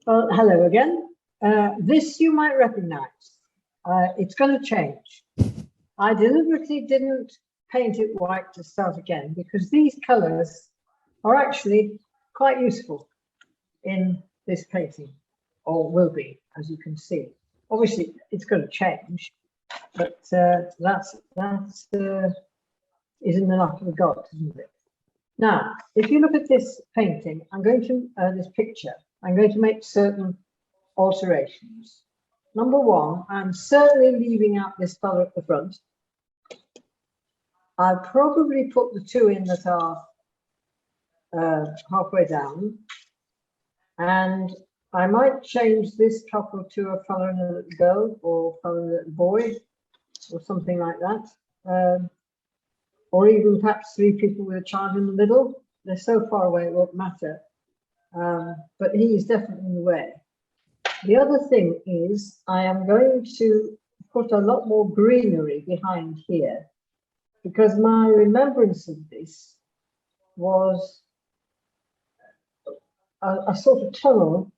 Well, hello again. This you might recognize. It's going to change. I deliberately didn't paint it white to start again because these colors are actually quite useful in this painting, or will be, as you can see. Obviously, it's going to change, but that's isn't enough of a god, isn't it? Now, if you look at this painting, this picture, I'm going to make certain alterations. Number one, I'm certainly leaving out this color at the front. I'll probably put the two in that are halfway down, and I might change this couple to a fellow and a little girl, or fellow and a little boy, or something like that. Or even perhaps three people with a child in the middle. They're so far away it won't matter. But he is definitely in the way. The other thing is I am going to put a lot more greenery behind here, because my remembrance of this was a sort of tunnel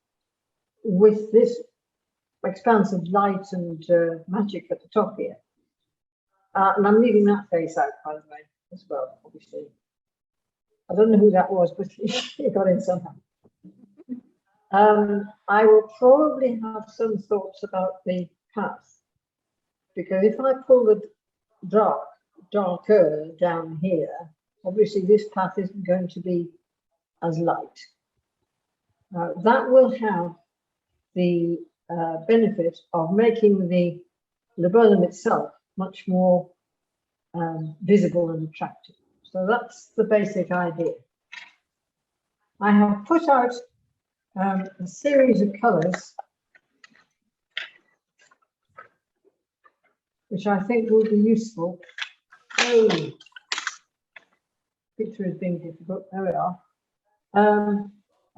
with this expanse of light and magic at the top here. And I'm leaving that face out, by the way, as well, obviously. I don't know who that was, but he got in somehow. I will probably have some thoughts about the path, because if I pull the darker down here, obviously this path isn't going to be as light. That will have the benefit of making the laburnum itself much more visible and attractive. So that's the basic idea. I have put out a series of colours which I think will be useful. Oh, picture is being difficult. There we are.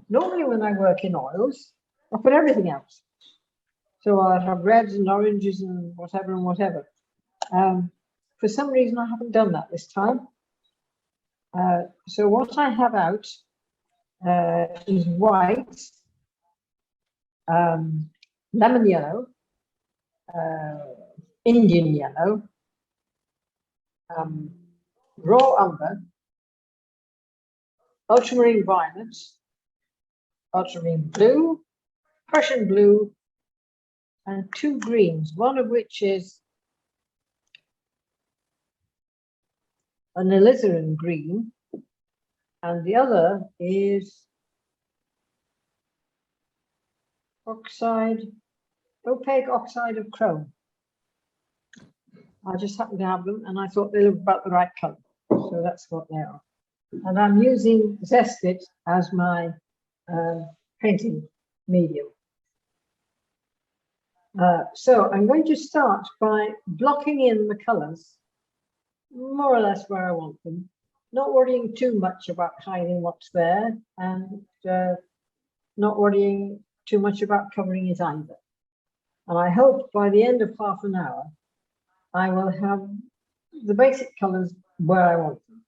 Normally when I work in oils, I put everything else. So I have reds and oranges and whatever and whatever. For some reason, I haven't done that this time. So what I have out is white, lemon yellow, Indian yellow, raw umber, ultramarine violet, ultramarine blue, Prussian blue, and two greens, one of which is an alizarin green, and the other is opaque oxide of chrome. I just happen to have them, and I thought they looked about the right color, so that's what they are. And I'm using Zestit as my painting medium. So I'm going to start by blocking in the colors more or less where I want them, not worrying too much about hiding what's there, and not worrying too much about covering it either. And I hope by the end of half an hour, I will have the basic colors where I want them.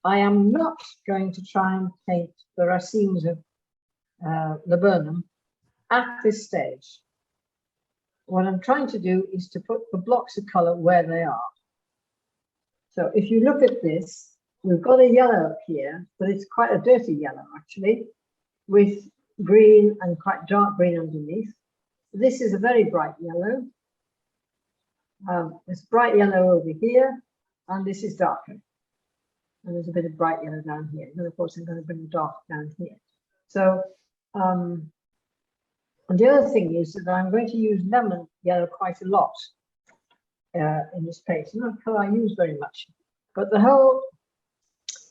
I am not going to try and paint the racemes of laburnum at this stage. What I'm trying to do is to put the blocks of color where they are. So if you look at this, we've got a yellow up here, but it's quite a dirty yellow actually, with green and quite dark green underneath. This is a very bright yellow. There's bright yellow over here, and this is darker. And there's a bit of bright yellow down here. And of course, I'm going to bring the dark down here. So, and the other thing is that I'm going to use lemon yellow quite a lot in this paint. Not a color I use very much, but the whole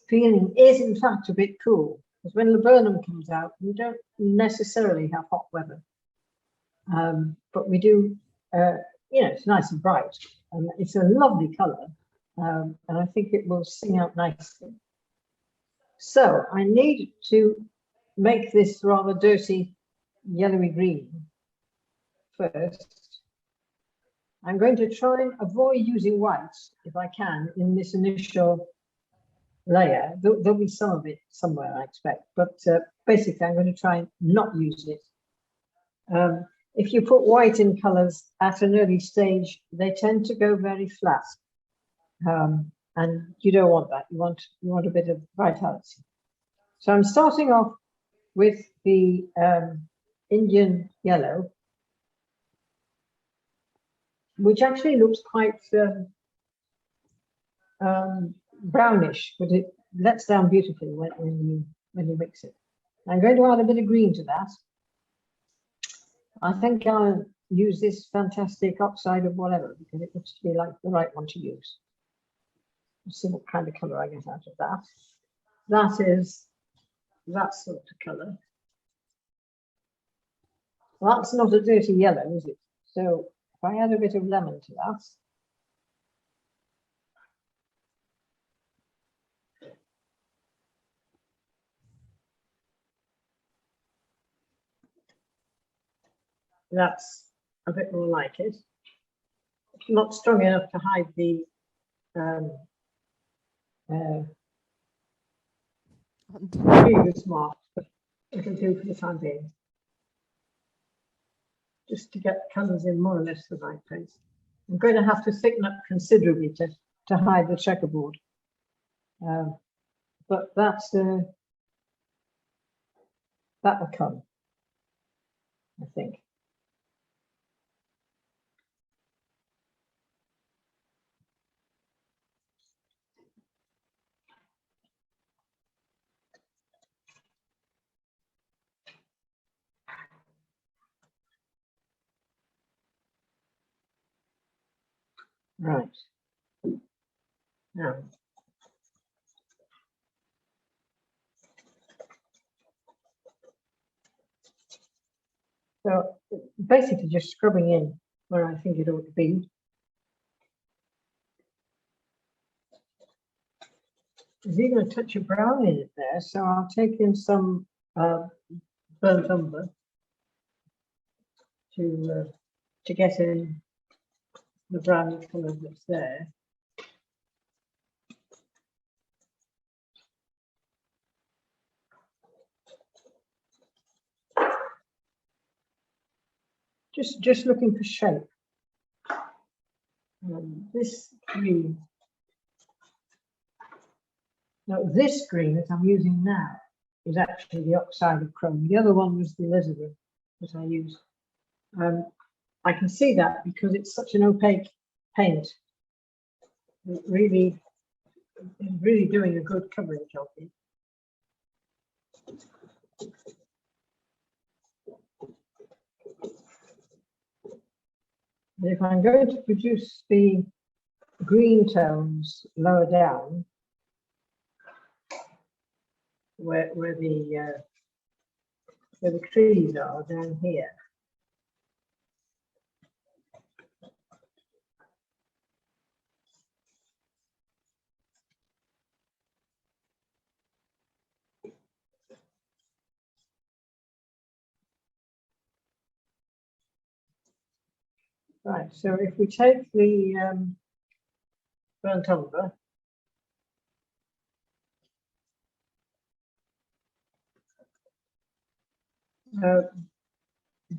feeling is in fact a bit cool, because when laburnum comes out, we don't necessarily have hot weather, but we do. You know, it's nice and bright, and it's a lovely color, and I think it will sing out nicely. So I need to make this rather dirty yellowy green first. I'm going to try and avoid using white if I can in this initial layer. There'll be some of it somewhere, I expect, but basically I'm going to try and not use it If you put white in colours at an early stage, they tend to go very flat. And you don't want that. You want a bit of vitality. So I'm starting off with the Indian yellow, which actually looks quite brownish, but it lets down beautifully when you mix it. I'm going to add a bit of green to that. I think I'll use this fantastic oxide of whatever, because it looks to be like the right one to use. Let's see what kind of colour I get out of that. That is that sort of colour. Well, that's not a dirty yellow, is it? So if I add a bit of lemon to that. That's a bit more like it. It's not strong enough to hide the previous mark, but it'll do for the time being. Just to get colours in more or less the right place. I'm going to have to thicken up considerably to hide the checkerboard. But that's that will come, I think. Right. Now, so basically just scrubbing in where I think it ought to be. There's even a touch of brown in it there, so I'll take in some burnt umber to get in the brown colour that's there. Just looking for shape. This green. Now this green that I'm using now is actually the oxide of chrome. The other one was the alizarin that I used. I can see that because it's such an opaque paint. It really is really doing a good coverage of it. And if I'm going to produce the green tones lower down, where the trees are down here, right, so if we take the burnt umber,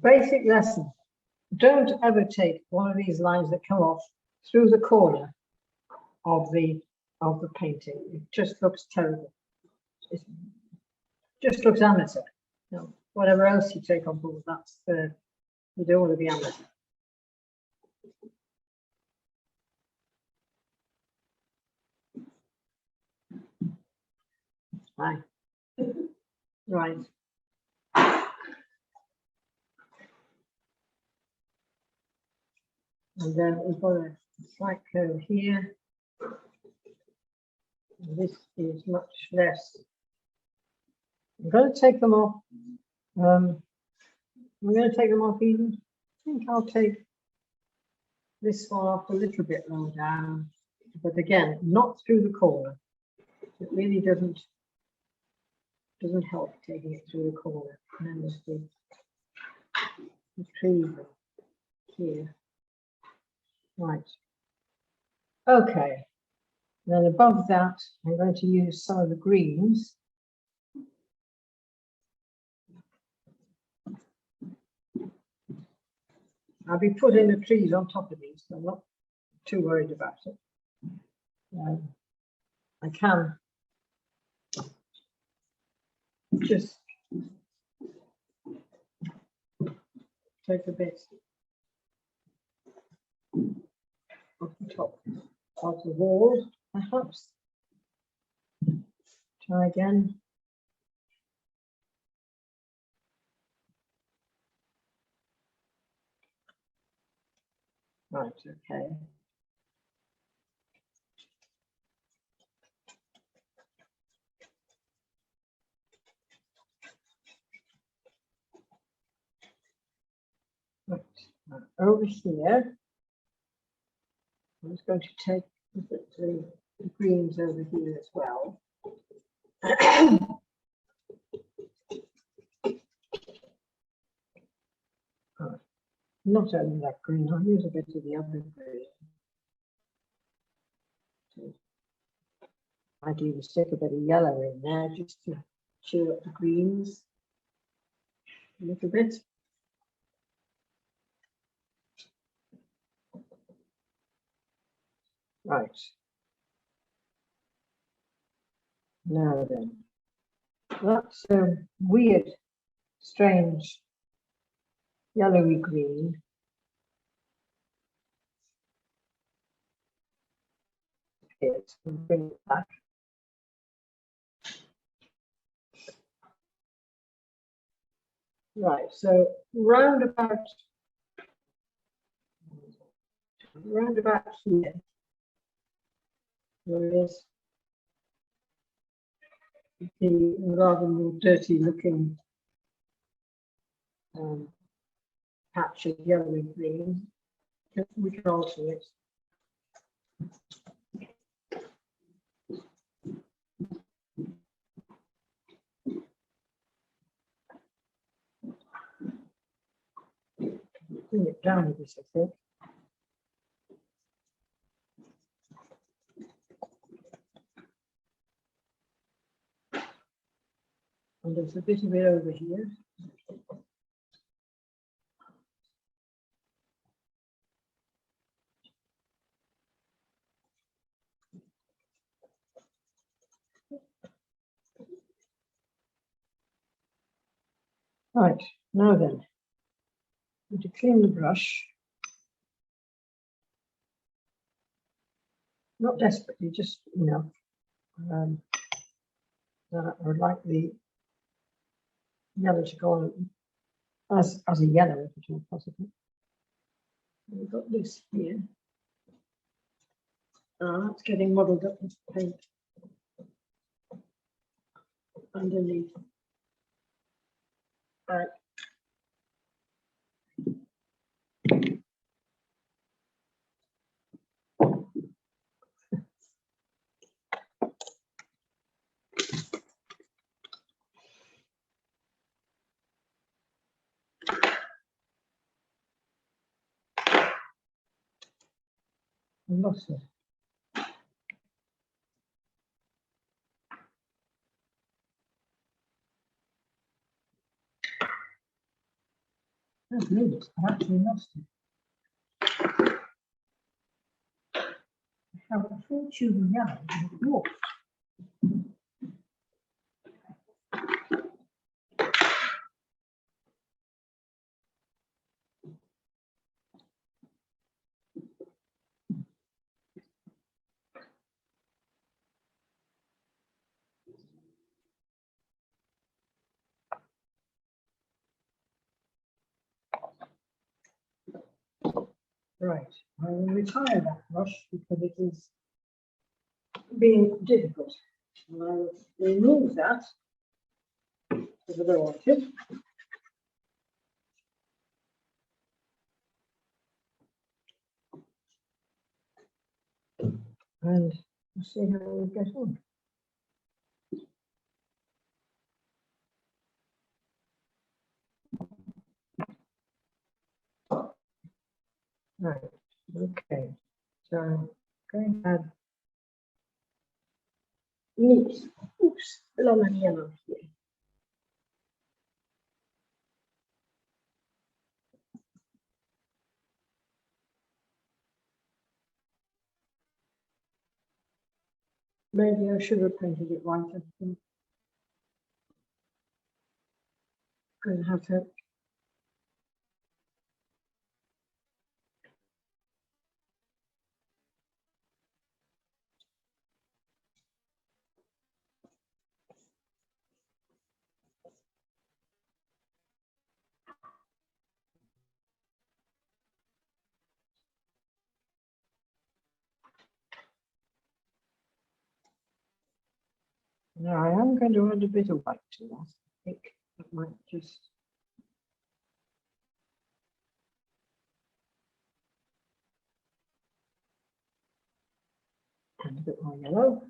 basic lesson, don't ever take one of these lines that come off through the corner of the painting. It just looks terrible. It just looks amateur. You know, whatever else you take on board, that's you don't want to be amateur. Right. Right. And then we've got a slight curve here. And this is much less. I'm going to take them off. I'm going to take them off even. I think I'll take this one off a little bit lower down, but again, not through the corner. It really doesn't help taking it through the corner. And then there's the tree here. Right. Okay. Then above that, I'm going to use some of the greens. I'll be putting the trees on top of these, so I'm not too worried about it. I can just take a bit off the top of the wall, perhaps. Try again. Right, okay. Right, over here, I'm just going to take the greens over here as well. Not only that green, I'll use a bit of the other green. I do stick a bit of yellow in there just to cheer up the greens a little bit. Right. Now then, that's a weird, strange, yellowy green. It and bring it back. Right, so round about here, there is the rather more dirty looking patch of yellowy green. We can alter it. Bring it down a bit, I think. And there's a bit of it over here. Right, now then, I'm going to clean the brush. Not desperately, just, you know, I would like the yellow to go on as a yellow, if at all possible. We've got this here. That's getting muddled up with paint underneath. Right. I lost it. Oh, goodness, I actually lost it. I have a full tube of yellow and it walks. Right, I will retire that brush because it is being difficult. And I will remove that because I don't want it. And we'll see how we get on. Right, okay. So I'm going to add leaves. Oops, lemon yellow here. Maybe I should have painted it white. I think. Going to have to. No, I am going to add a bit of white to that. I think that might just. And a bit more yellow.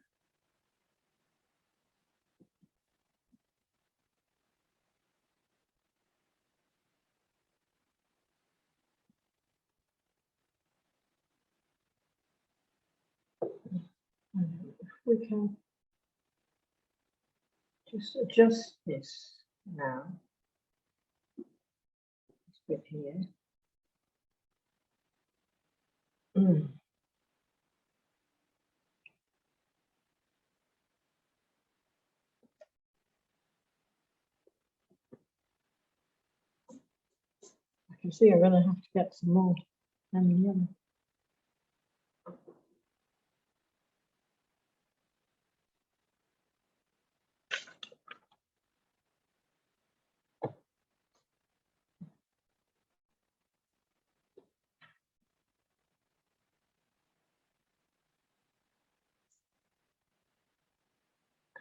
And if we can just adjust this now. This bit here. I can see I'm going to have to get some more lemon yellow.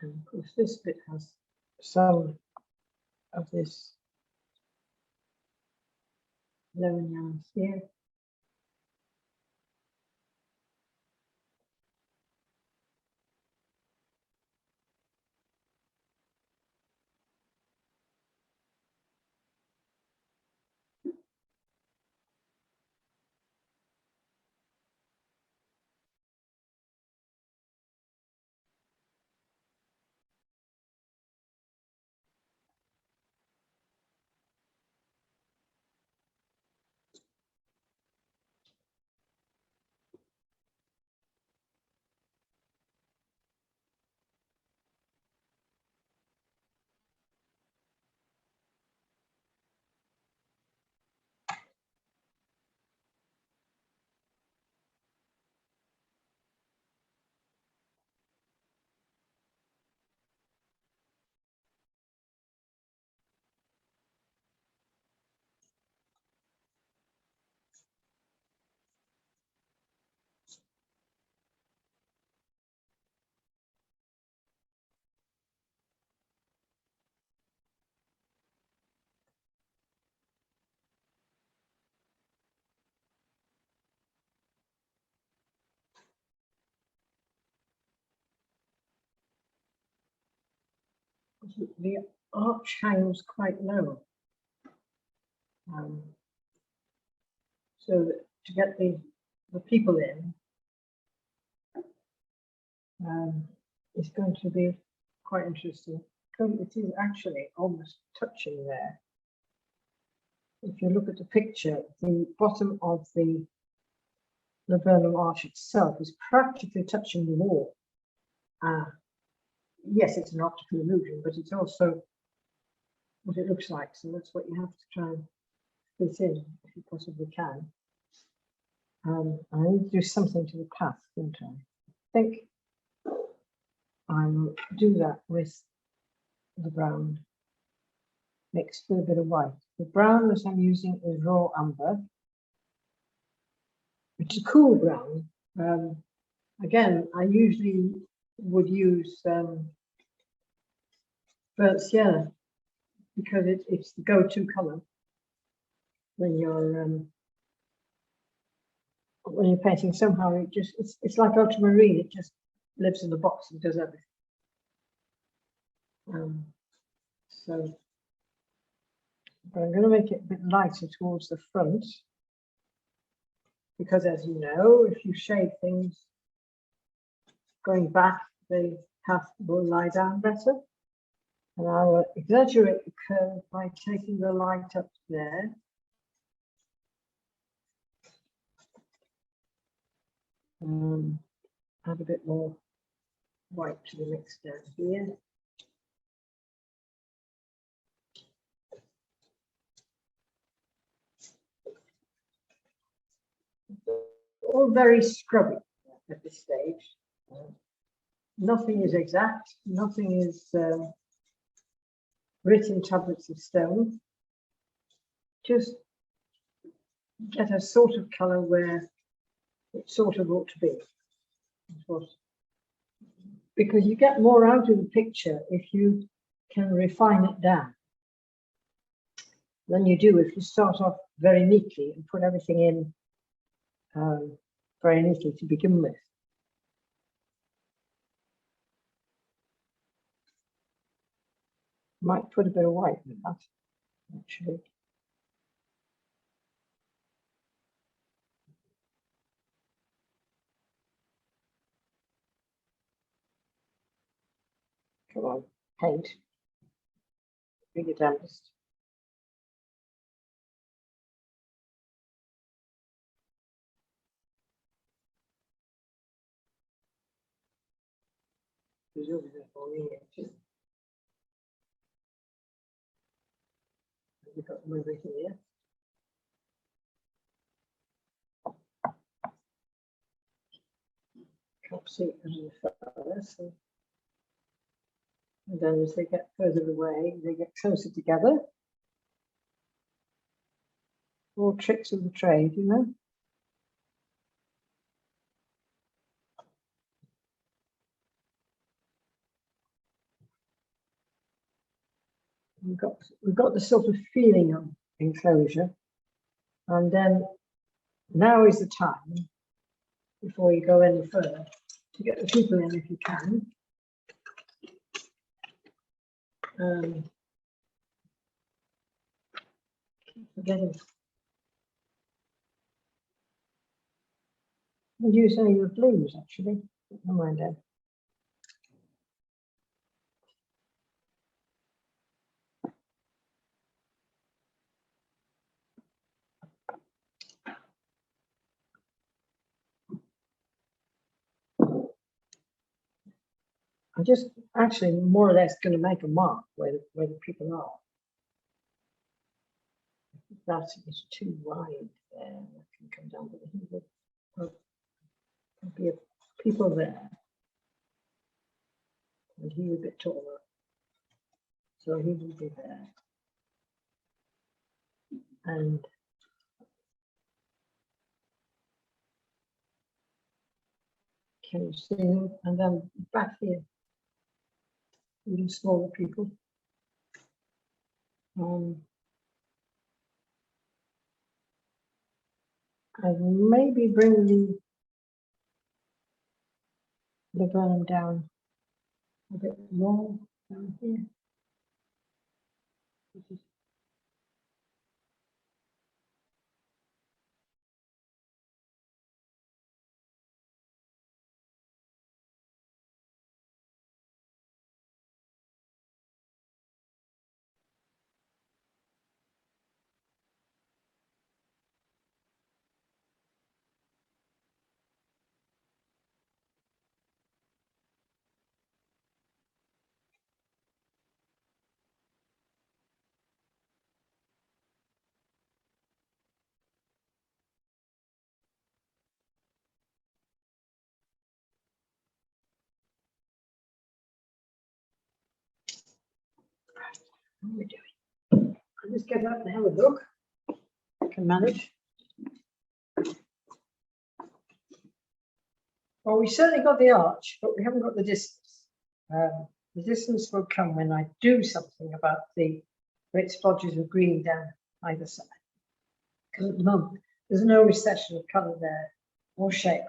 And of course, this bit has some of this lemon yellow here. The arch hangs quite low. So that to get the people in is going to be quite interesting. It is actually almost touching there. If you look at the picture, the bottom of the laburnum arch itself is practically touching the wall. Yes, it's an optical illusion, but it's also what it looks like. So that's what you have to try and fit in if you possibly can. I need to do something to the path, don't I? I think I will do that with the brown mixed with a bit of white. The brown that I'm using is raw umber, which is a cool brown. Again, I usually would use burnt sienna because it's the go-to color when you're painting. Somehow it's like ultramarine. It just lives in the box and does everything. But I'm going to make it a bit lighter towards the front because, as you know, if you shade things going back, the path will lie down better. And I will exaggerate the curve by taking the light up there. Add a bit more white to the mix down here. All very scrubby at this stage. Nothing is exact, nothing is written tablets of stone. Just get a sort of colour where it sort of ought to be. Because you get more out of the picture if you can refine it down than you do if you start off very neatly and put everything in very neatly to begin with. Might put a bit of white in that, actually. Come on, paint. Bring it down. We've got them over here. Can't see it any further, so. And then as they get further away, they get closer together. All tricks of the trade, you know. We've got the sort of feeling of enclosure, and then now is the time, before you go any further, to get the people in if you can. Keep forgetting. I'll use any of the blues actually. Never mind that. I'm just actually more or less going to make a mark where the people are. That is too wide there. That can come down to the heel. There'll be people there. And he's a bit taller. So he will be there. And can you see him? And then back here, even smaller people. And maybe bring the Laburnum down a bit more down here. What are we doing? I'll just get up and have a look. I can manage. Well, we certainly got the arch, but we haven't got the distance. The distance will come when I do something about the great splodges of green down either side. Because at the moment, there's no recession of colour there or shape.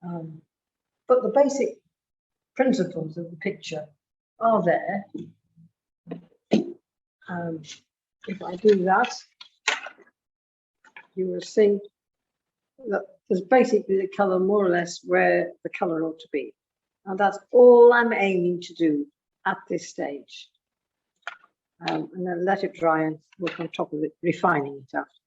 But the basic principles of the picture are there. If I do that, you will see that there's basically the colour more or less where the colour ought to be. And that's all I'm aiming to do at this stage. And then let it dry and work on top of it, refining it after.